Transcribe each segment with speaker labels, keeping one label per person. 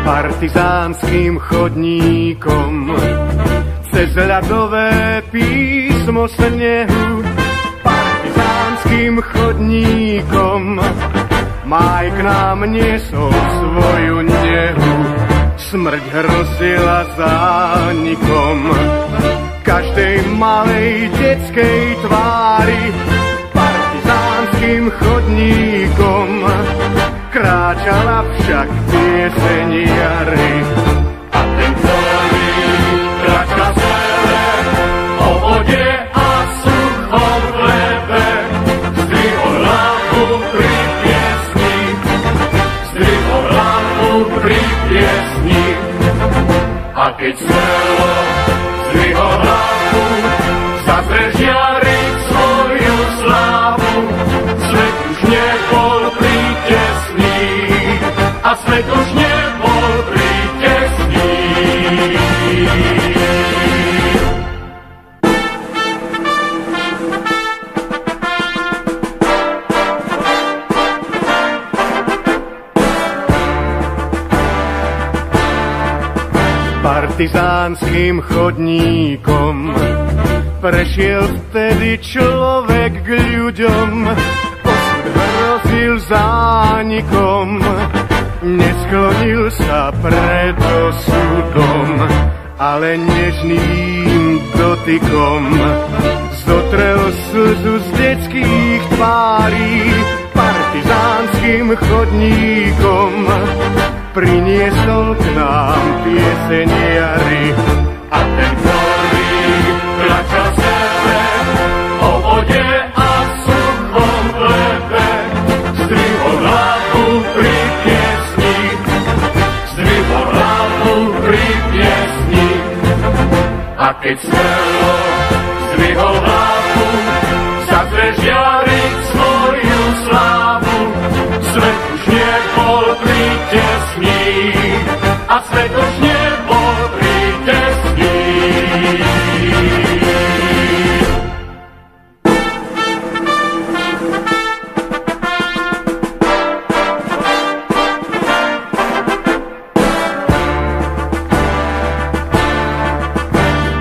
Speaker 1: Partizánskym chodníkom cez ľadové písmo snehu. Partizánskym chodníkom máj k nám niesol svoju nehu. Smrť hrozila zánikom každej malej detskej tvári. Partizánskym chodníkom kráčala však pieseň jary. A ten, ktorý kráča celé o vode a suchom chlebe, zdvihol hlavu pri piesni, zdvihol hlavu pri piesni. A keď smelo zdvihol hlavu, zazre žiariť svoju slávu. Svet už nebol pritesný, a svet už nebol pritesný. Partizánskym chodníkom prešiel vtedy človek k ľuďom. Osud hrozil zánikom, nesklonil sa pred osudom, ale nežným dotykom zotrel slzu z detských tvárí. Partizánskym chodníkom priniesol k nám pieseň jary. A ten, ktorý kráčal celé o vode a suchom chlebe, zdvihol hlavu pri piesni, zdvihol hlavu pri piesni. A keď smelo zdvihol hlavu, zazre žiariť svoju slávu. Svet už nebol pritesný, a svet už nebol pritesný.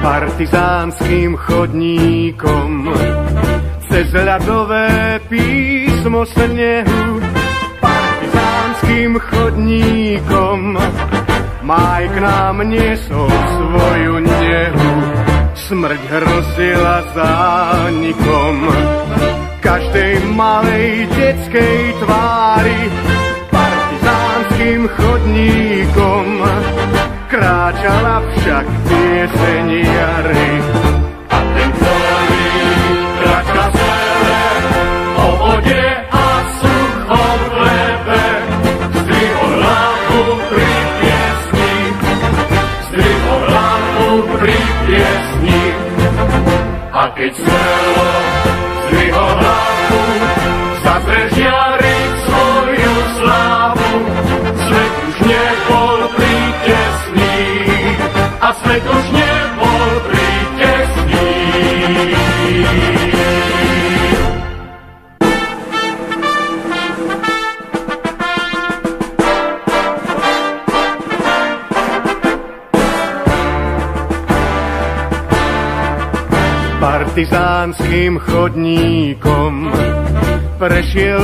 Speaker 1: Partizánskym chodníkom cez ľadové písmo snehu. Partizánskym chodníkom máj k nám niesol svoju nehu. Smrť hrozila zánikom každej malej detskej tvári. Partizánskym chodníkom kráčala však pieseň jary. A ten, ktorý kráča celé o vode a suchom chlebe, zdvihol hlavu pri piesni, zdvihol hlavu pri piesni. A keď smelo zdvihol hlavu, zazre žiariť svoju slávu. Svet už nebol pritesný, a svet už nebol pritesný. Partizánskym chodníkom prešiel